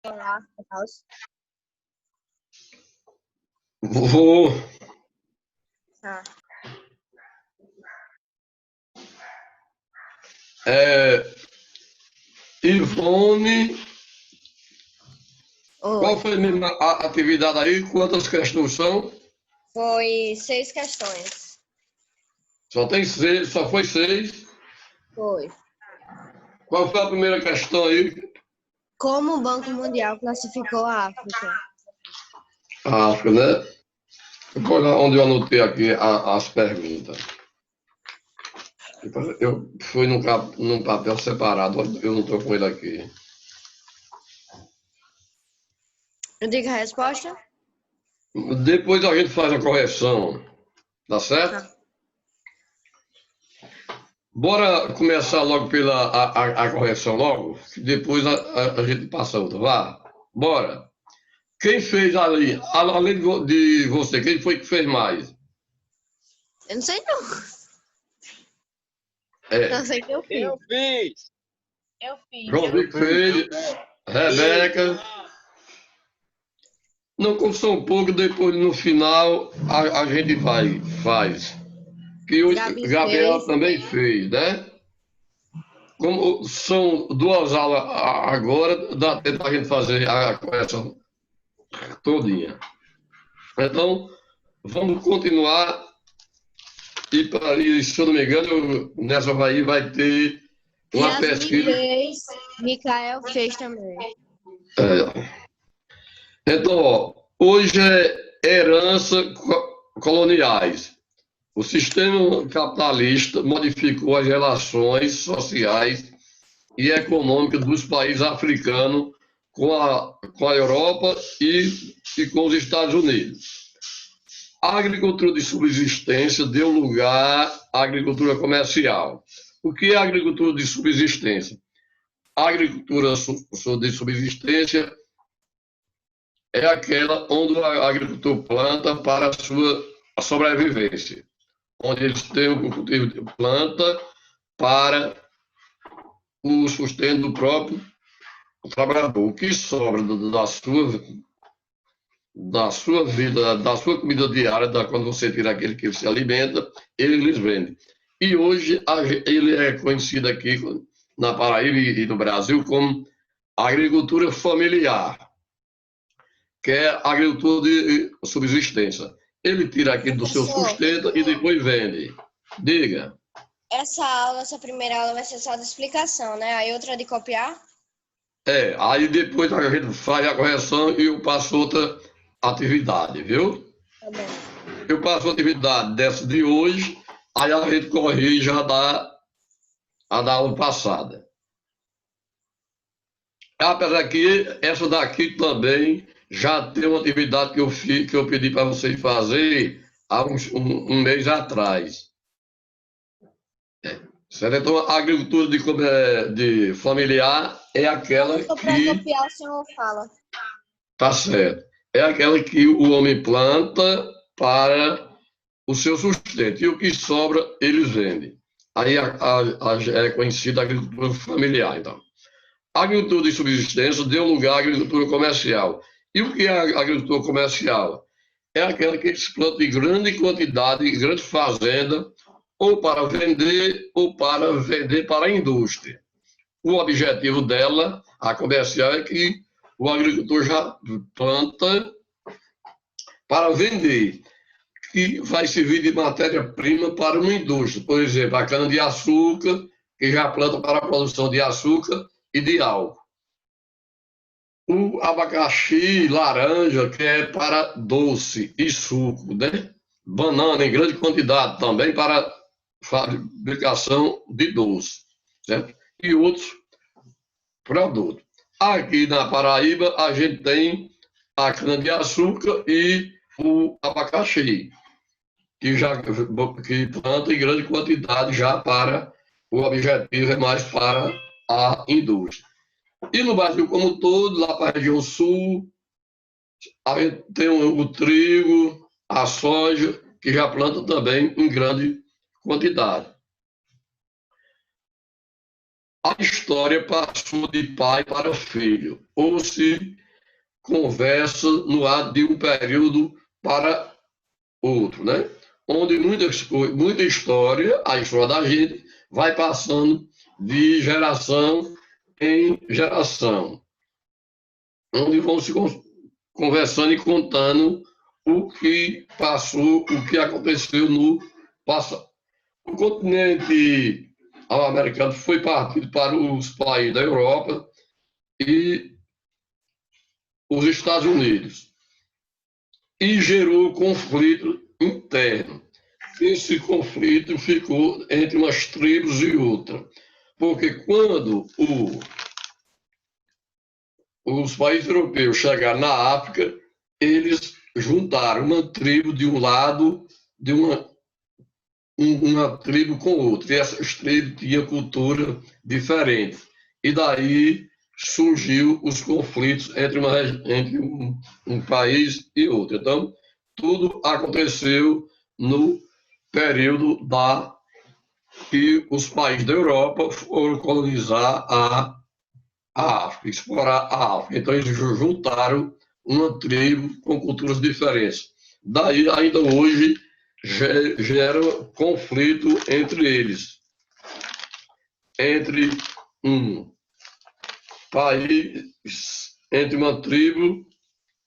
lá e tal. Vou. Tá. Ivone, qual Oi. foi mesmo a atividade aí? Quantas questões são? Foi 6 questões. Só tem seis, só foi seis. Foi. Qual foi a primeira questão aí? Como o Banco Mundial classificou a África? A África, né? Vou lá onde eu anotei aqui as perguntas. Eu fui num papel separado, eu não estou com ele aqui. Eu digo a resposta? Depois a gente faz a correção, tá certo? Tá. Bora começar logo pela a correção logo, que depois a gente passa a outra. Vá, bora. Quem fez ali, além de você, quem foi que fez mais? Eu não sei não. É, Só sei que eu fiz. Eu fiz. Eu fiz. João Vitor fez, Rebeca. Não, como são um pouco, depois no final a gente faz. Que o Gabi Gabriel fez. também fez, né? Como são duas aulas agora, dá tempo para a gente fazer a correção todinha. Então, vamos continuar. E para ali, se eu não me engano, nessa vai ter uma Yasmin pesquisa. fez. Mikael fez também. Então, ó, hoje é herança coloniais. O sistema capitalista modificou as relações sociais e econômicas dos países africanos com a Europa e com os Estados Unidos. A agricultura de subsistência deu lugar à agricultura comercial. O que é a agricultura de subsistência? A agricultura de subsistência é aquela onde o agricultor planta para a sua sobrevivência, onde eles têm o cultivo de planta para o sustento do próprio trabalhador. O que sobra da sua vida, da sua comida diária, quando você tira aquele que se alimenta, ele lhes vende. E hoje ele é conhecido aqui na Paraíba e no Brasil como agricultura familiar, que é agricultura de subsistência. Ele tira aquilo do seu sustento e depois vende. Diga. Essa primeira aula vai ser só de explicação, né? Aí outra de copiar? Aí depois a gente faz a correção e eu passo outra atividade, viu? Tá bom. Eu passo a atividade dessa de hoje, aí a gente corrige a da aula passada. Apesar que essa daqui também já tem uma atividade que eu pedi para vocês fazer há um mês atrás. Certo? Então, a agricultura de familiar é aquela Para que... copiar, o senhor fala. Tá certo. É aquela que o homem planta para o seu sustento. E o que sobra, eles vendem. Aí é conhecida a agricultura familiar, então. A agricultura de subsistência deu lugar à agricultura comercial. E o que é a agricultura comercial? É aquela que eles plantam em grande quantidade, em grande fazenda, ou para vender para a indústria. O objetivo dela, a comercial, é que o agricultor já planta para vender, que vai servir de matéria-prima para uma indústria. Por exemplo, a cana-de-açúcar, que já planta para a produção de açúcar e de álcool. O abacaxi, laranja, que é para doce e suco, né? Banana em grande quantidade também para fabricação de doce, certo? E outros produtos. Aqui na Paraíba, a gente tem a cana-de-açúcar e o abacaxi, que planta em grande quantidade já para o objetivo é mais para a indústria. E no Brasil como um todo, lá para a região sul, a gente tem o trigo, a soja, que já planta também em grande quantidade. a história passou de pai para filho, ou se conversa no ato de um período para outro, né? Onde muita história, a história da gente, vai passando de geração em geração, onde vão se conversando e contando o que passou, o que aconteceu no passado. O continente americano foi partido para os países da Europa e os Estados Unidos e gerou conflito interno. Esse conflito ficou entre umas tribos e outras, porque quando os países europeus chegaram na África, eles juntaram uma tribo de um lado, de uma tribo com outra, e essas tribos tinham cultura diferente. E daí surgiu os conflitos entre um país e outro. Então, tudo aconteceu no período que os países da Europa foram colonizar a África, explorar a África. Então, eles juntaram uma tribo com culturas diferentes. Daí, ainda hoje, gera conflito entre eles, entre um país, entre uma tribo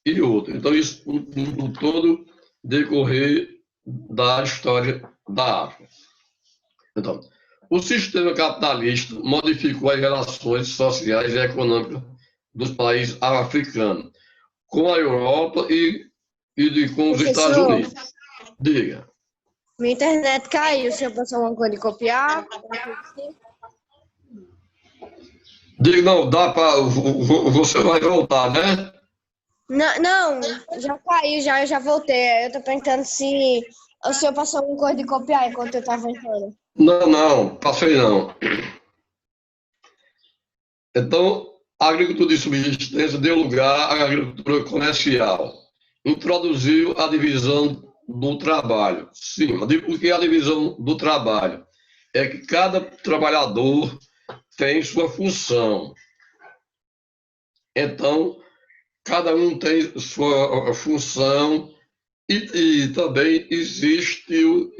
e outra. Então, isso no todo decorrer da história da África. Então, o sistema capitalista modificou as relações sociais e econômicas dos países africanos com a Europa e com os Estados Unidos. Diga. Minha internet caiu. Se eu passar uma coisa de copiar. Diga, não, dá para. Você vai voltar, né? Não, já caiu, eu já voltei. Eu tô perguntando se o senhor passou alguma coisa de copiar enquanto eu tava entrando. Não, passei não. Então, a agricultura de subsistência deu lugar à agricultura comercial. Introduziu a divisão do trabalho. Sim, o que é a divisão do trabalho? É que cada trabalhador tem sua função. Então, cada um tem sua função e também existiu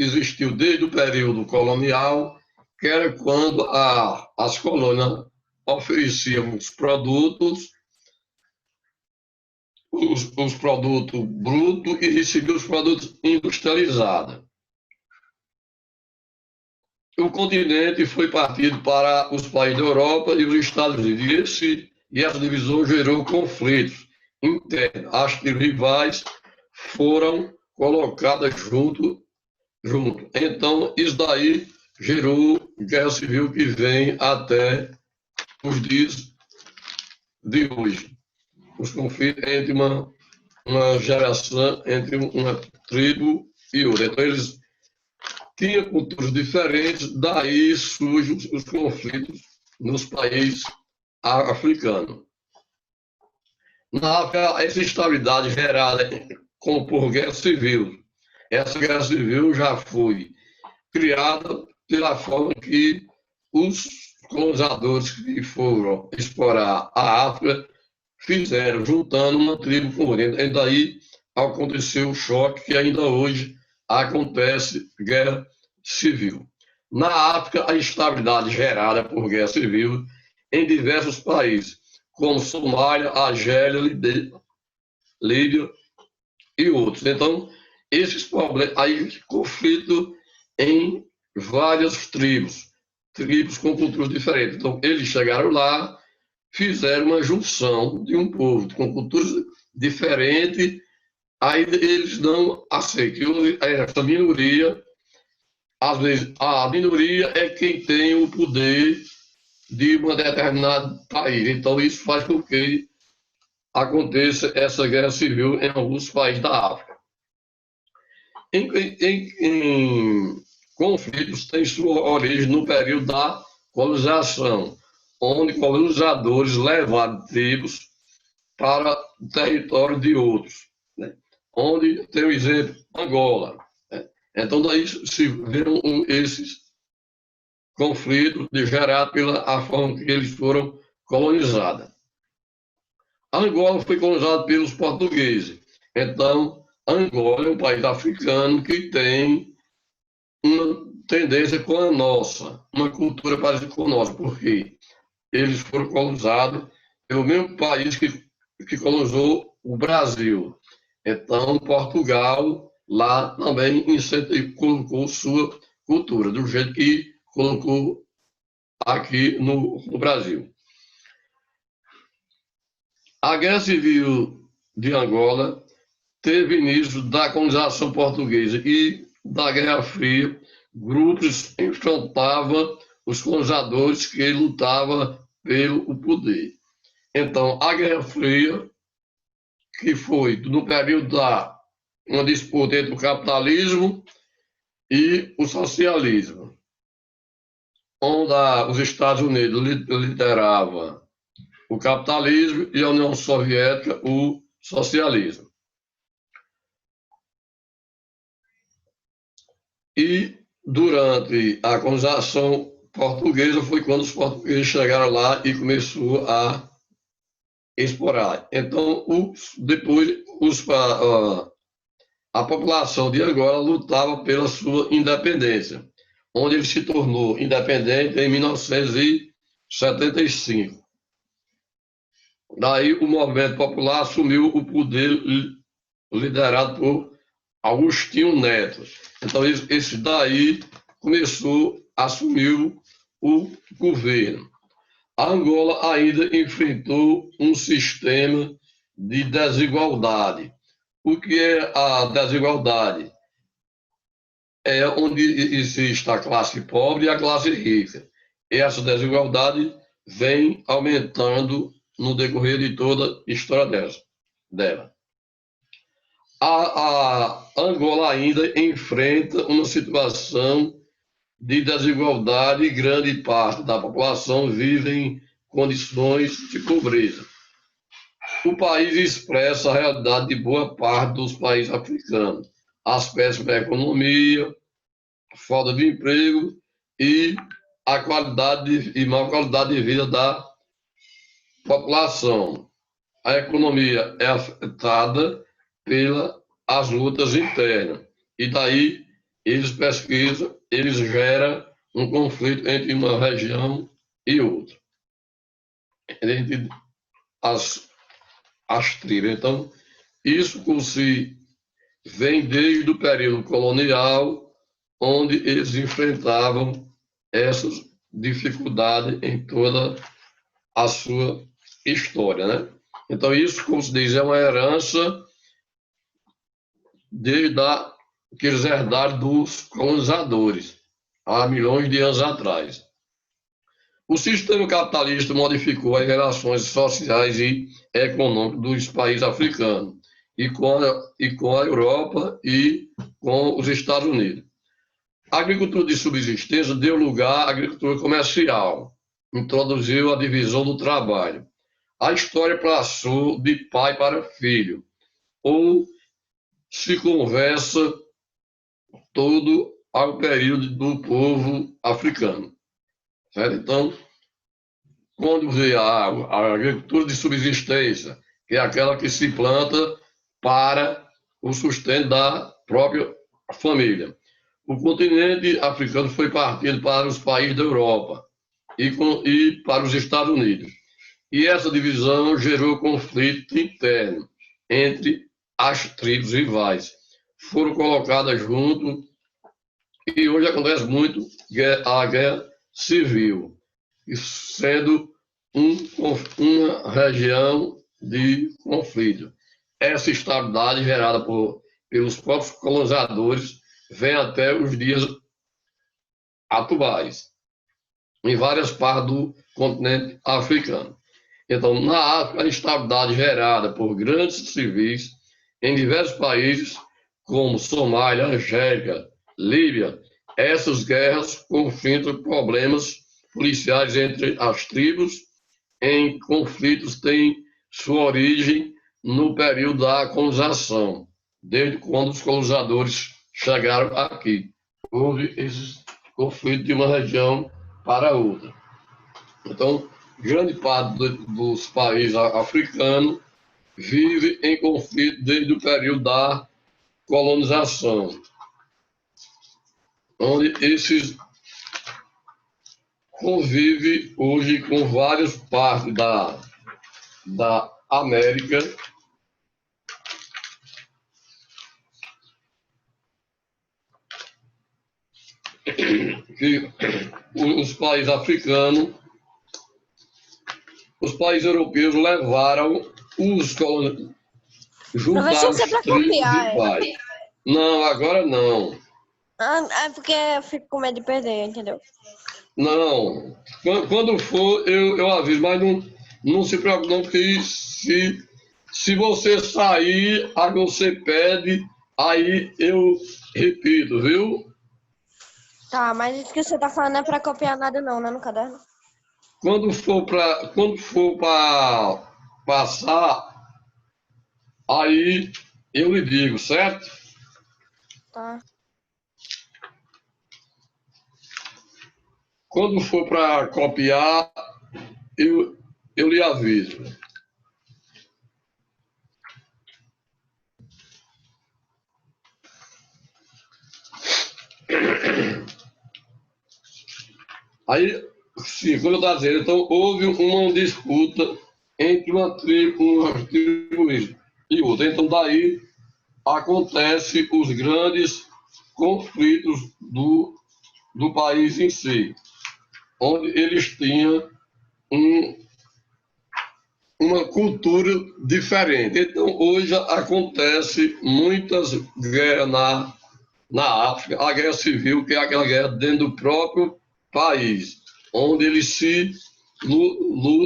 desde o período colonial, que era quando as colônias ofereciam os produtos brutos e recebiam os produtos industrializados. O continente foi partido para os países da Europa e os Estados Unidos, e essa divisão gerou conflitos internos. As rivais foram colocadas junto. Então, isso daí gerou guerra civil que vem até os dias de hoje. Os conflitos entre uma geração, entre uma tribo e outra. Então, eles tinham culturas diferentes, daí surgem os conflitos nos países africanos. Na África, essa instabilidade gerada por guerra civil. Essa guerra civil já foi criada pela forma que os colonizadores que foram explorar a África fizeram, juntando uma tribo com outra. E daí aconteceu o choque que ainda hoje acontece, guerra civil. Na África, a instabilidade gerada por guerra civil em diversos países, como Somália, Argélia, Líbia e outros. Então, esses problemas, aí conflito em várias tribos com culturas diferentes. Então, eles chegaram lá, fizeram uma junção de um povo com culturas diferentes, aí eles não aceitam. Essa minoria, às vezes, a minoria é quem tem o poder de um determinado país. Então, isso faz com que aconteça essa guerra civil em alguns países da África. Em conflitos tem sua origem no período da colonização, onde colonizadores levaram tribos para o território de outros, né? Onde tem o exemplo Angola, né? Então daí se viram esses conflito gerado pela a forma que eles foram colonizados. Angola foi colonizada pelos portugueses. Então, Angola é um país africano que tem uma tendência com a nossa, uma cultura parecida com a nossa, porque eles foram colonizados pelo mesmo país que colonizou o Brasil. Então, Portugal lá também colocou sua cultura, do jeito que colocou aqui no Brasil. A Guerra Civil de Angola teve início da colonização portuguesa e da Guerra Fria. Grupos enfrentavam os colonizadores que lutavam pelo poder. Então, a Guerra Fria, que foi no período da uma disputa entre o capitalismo e o socialismo, onde os Estados Unidos lideravam o capitalismo e a União Soviética o socialismo. E durante a colonização portuguesa foi quando os portugueses chegaram lá e começou a explorar. Então, depois a população de Angola lutava pela sua independência, onde ele se tornou independente em 1975. Daí o movimento popular assumiu o poder liderado por Agostinho Neto. Então, esse daí começou a assumir o governo. A Angola ainda enfrentou um sistema de desigualdade. O que é a desigualdade? É onde existe a classe pobre e a classe rica. E essa desigualdade vem aumentando no decorrer de toda a história dela. A Angola ainda enfrenta uma situação de desigualdade e grande parte da população vive em condições de pobreza. O país expressa a realidade de boa parte dos países africanos, aspectos da economia, falta de emprego e a qualidade e má qualidade de vida da população. A economia é afetada pelas lutas internas e daí eles pesquisam, eles geram um conflito entre uma região e outra, entre as tribos. Então, isso se vem desde o período colonial, onde eles enfrentavam essas dificuldades em toda a sua história, né? Então, isso, como se diz, é uma herança que eles herdaram dos colonizadores, há milhões de anos atrás. O sistema capitalista modificou as relações sociais e econômicas dos países africanos, e com a Europa e com os Estados Unidos. A agricultura de subsistência deu lugar à agricultura comercial, introduziu a divisão do trabalho. A história passou de pai para filho, ou se conversa todo ao período do povo africano. Certo? Então, quando vê a agricultura de subsistência, que é aquela que se planta para o sustento da própria família. O continente africano foi partido para os países da Europa e para os Estados Unidos. E essa divisão gerou conflito interno entre as tribos rivais. Foram colocadas junto e hoje acontece muito a guerra civil, sendo uma região de conflito. Essa estabilidade gerada pelos próprios colonizadores vem até os dias atuais, em várias partes do continente africano. Então, na África, a estabilidade gerada por grandes civis em diversos países, como Somália, Argélia, Líbia, essas guerras confrontam problemas policiais entre as tribos, em conflitos têm sua origem no período da colonização, desde quando os colonizadores chegaram aqui. Houve esse conflito de uma região para outra. Então, grande parte dos países africanos vive em conflito desde o período da colonização, onde esses convive hoje com várias partes da América que os países africanos, os países europeus levaram os colonizadores, Professor, juntaram isso é os pra tribos copiar, de paz. Não, agora não. É porque eu fico com medo de perder, entendeu? Não. Quando for, eu aviso, mas não se preocupe não, porque se você sair, aí você pede, aí eu repito, viu? Tá, mas isso que você tá falando não é pra copiar nada não, né, no caderno? Quando for para passar, aí eu lhe digo, certo? Tá. Quando for para copiar, eu lhe aviso. Aí, sim, como eu estava dizendo, então houve uma disputa entre uma tribo e outra. Então, daí acontece os grandes conflitos do país em si, onde eles tinham uma cultura diferente. Então, hoje acontece muitas guerras na África, a guerra civil, que é aquela guerra dentro do próprio país, onde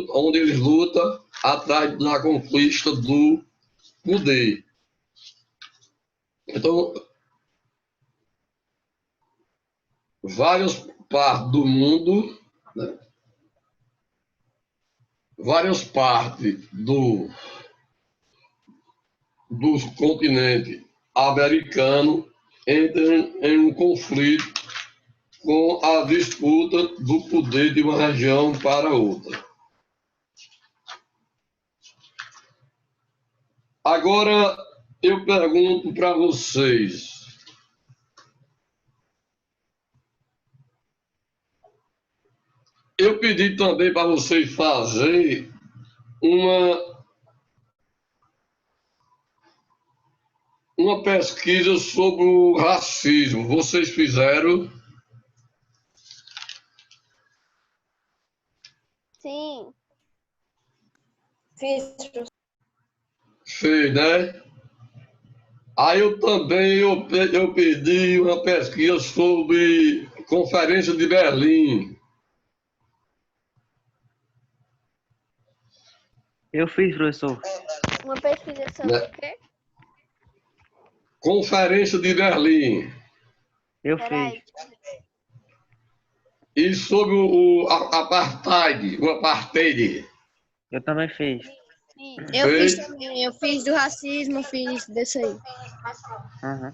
onde eles lutam atrás da conquista do poder. Então, várias partes do mundo, né, várias partes do continente americano entram em um conflito com a disputa do poder de uma região para outra. Agora, eu pergunto para vocês, eu pedi também para vocês fazer uma pesquisa sobre o racismo. Vocês fizeram? Sim. Fiz. Fez, né? Aí eu também eu pedi uma pesquisa sobre Conferência de Berlim. Eu fiz, professor. Uma pesquisa sobre Né? o quê? Conferência de Berlim. Eu Peraí. fiz. E sobre o apartheid, o apartheid. Eu também fiz. Eu fiz Fez? também, eu fiz do racismo, fiz desse aí. Uhum.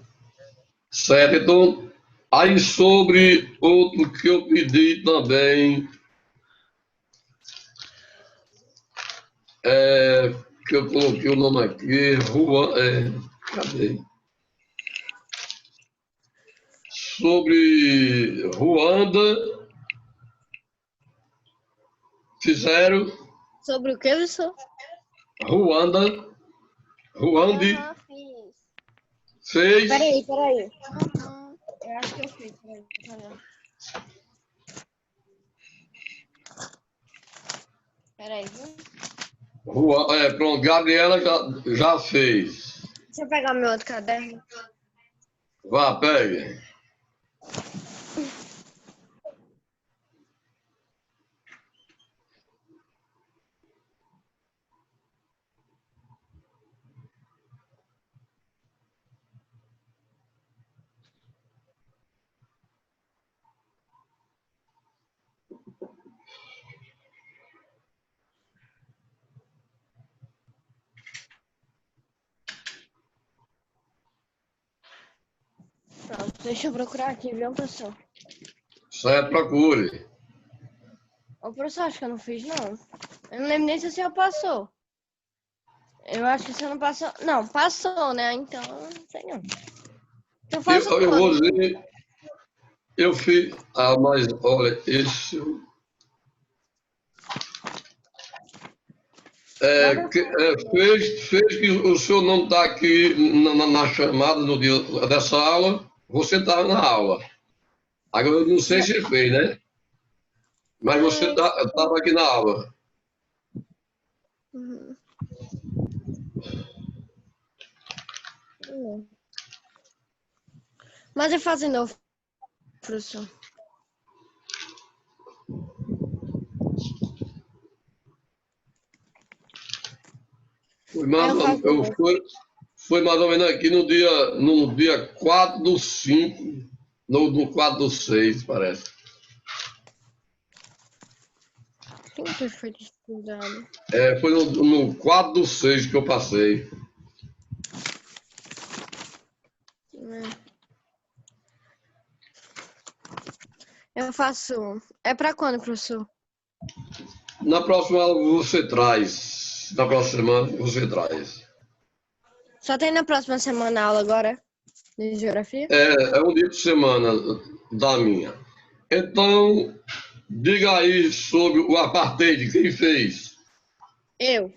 Certo, então, aí sobre outro que eu pedi também, que eu coloquei o nome aqui, cadê? Sobre Ruanda, fizeram Sobre o que, professor? Ruanda, Ruandi, Fiz. fez, Peraí. Eu acho que eu fiz, peraí. Peraí, viu? Pronto, Gabriela já fez. Deixa eu pegar meu outro caderno. Vá, pegue. Pronto, deixa eu procurar aqui, viu, professor? Certo, procure. Ô, professor, acho que eu não fiz, não. Eu não lembro nem se o senhor passou. Eu acho que o senhor não passou. Não, passou, né? Então, não sei não. Então faça Eu vou quando? dizer, eu fiz. Ah, mas olha, esse. Fez que o senhor não está aqui na chamada no dia dessa aula, você estava na aula. Agora eu não sei se fez, né? Mas você estava aqui na aula. Uhum. Mas eu faço de novo, professor. Foi mais, Eu faço de eu, novo. foi mais ou menos aqui no dia 4/5, no 4/6, parece. Quem que foi estudado? Foi no 4/6 que eu passei. Eu faço. É pra quando, professor? Na próxima aula você traz. Na próxima semana você traz. Só tem na próxima semana aula agora de geografia? É um dia de semana da minha. Então, diga aí sobre o apartheid, quem fez? Eu.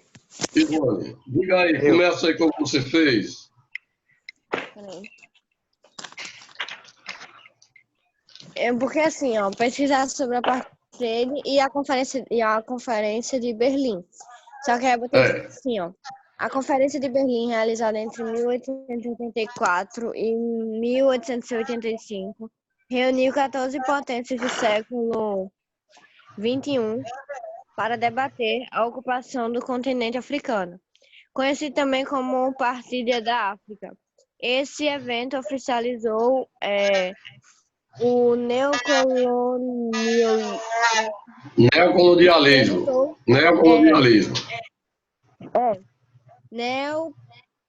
Ivone, diga aí, Eu. começa aí como você fez. Peraí. Porque assim, ó, pesquisar sobre a apartheid e a conferência de Berlim. Só que aí eu botei É, assim, ó. A Conferência de Berlim, realizada entre 1884 e 1885, reuniu 14 potências do século XXI para debater a ocupação do continente africano, conhecido também como Partilha da África. Esse evento oficializou o neocolonialismo, que neocolonialismo. resultou, é, Neocolonialismo. neo,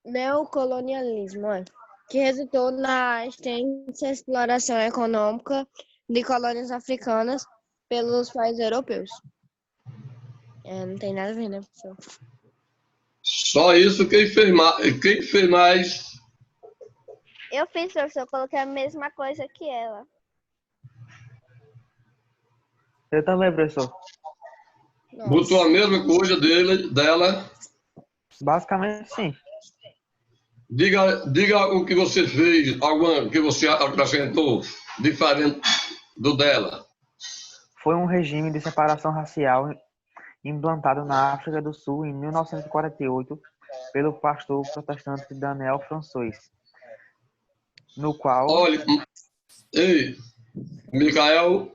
neocolonialismo, que resultou na extensa exploração econômica de colônias africanas pelos países europeus. Não tem nada a ver, né, professor? Só isso quem fez mais. Eu fiz, professor, coloquei a mesma coisa que ela. Eu também, professor. Botou a Nossa. mesma coisa dela. Basicamente, sim. Diga o que você fez, alguma que você acrescentou diferente do dela. Foi um regime de separação racial implantado na África do Sul em 1948 pelo pastor protestante Daniel François, no qual... Olha, ei, Micael,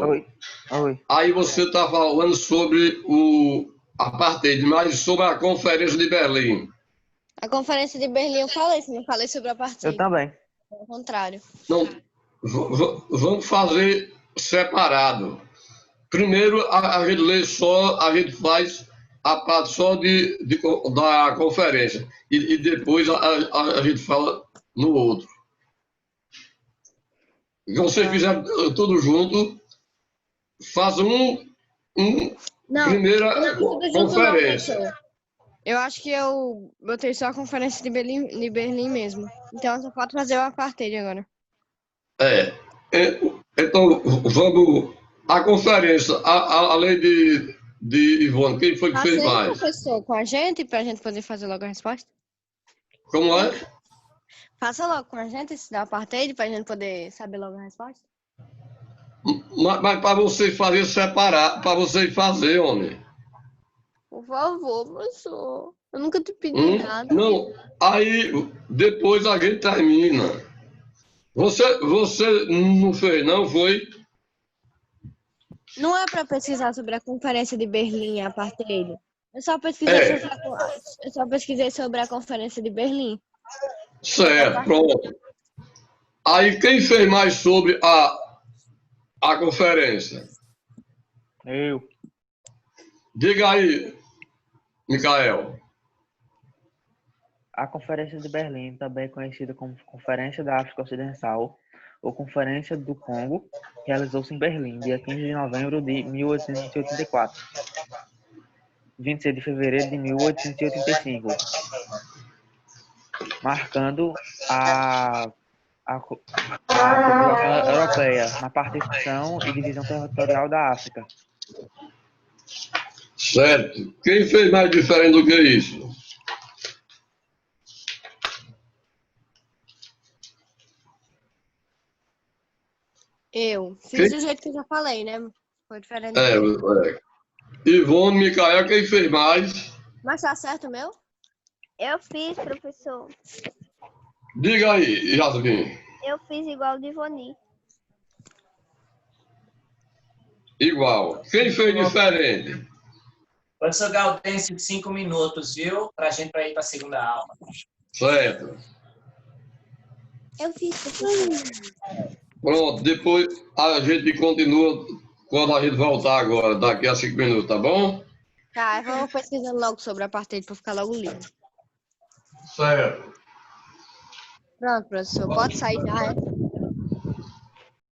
Oi, oi. aí você está falando sobre o apartheid, mas sobre a Conferência de Berlim. A Conferência de Berlim eu falei, não falei sobre a Eu apartheid. também. Ao contrário. Não, vamos fazer separado. Primeiro a gente lê só, a gente faz a parte só da conferência e depois a gente fala no outro. Se você fizer tudo junto, faz Não, primeira não, tudo junto não, conferência. professor. Eu acho que eu botei só a Conferência de Berlim mesmo. Então só falta fazer o apartheid agora. É, então, vamos. A conferência, a lei de Ivone, quem foi que fez Passei, mais? professor, com a gente, pra gente poder fazer logo a resposta. Como é? Faça logo com a gente esse da apartheid, pra gente poder saber logo a resposta. Mas para você fazer separado, para você fazer, homem. Por favor, professor. Eu nunca te pedi nada. Não, aí depois a gente termina. Você não fez, não foi? Não é pra pesquisar sobre a Conferência de Berlim e a apartheid. Eu só pesquisei É, sobre eu só pesquisei sobre a Conferência de Berlim. certo, pronto. Aí quem fez mais sobre a conferência? Eu. Diga aí, Micael. A Conferência de Berlim, também conhecida como Conferência da África Ocidental, ou Conferência do Congo, realizou-se em Berlim, dia 15 de novembro de 1884, 26 de fevereiro de 1885, marcando a população europeia na partição e divisão territorial da África. Certo. Quem fez mais diferente do que isso? Eu fiz do jeito que eu já falei, né? Foi diferente. Ivone, Micael, quem fez mais? Mas tá certo o meu? Eu fiz, professor. Diga aí, Yasmin. Eu fiz igual de Ivoni. Igual. Quem fez diferente? Professor Gaudêncio, 5 minutos, viu? Para a gente ir para a segunda aula. Certo. Eu fiz, professor. Pronto, depois a gente continua quando a gente voltar agora, daqui a 5 minutos, tá bom? Tá, eu vou pesquisando logo sobre a partida para ficar logo livre. Certo. Pronto, professor, pode sair já, é?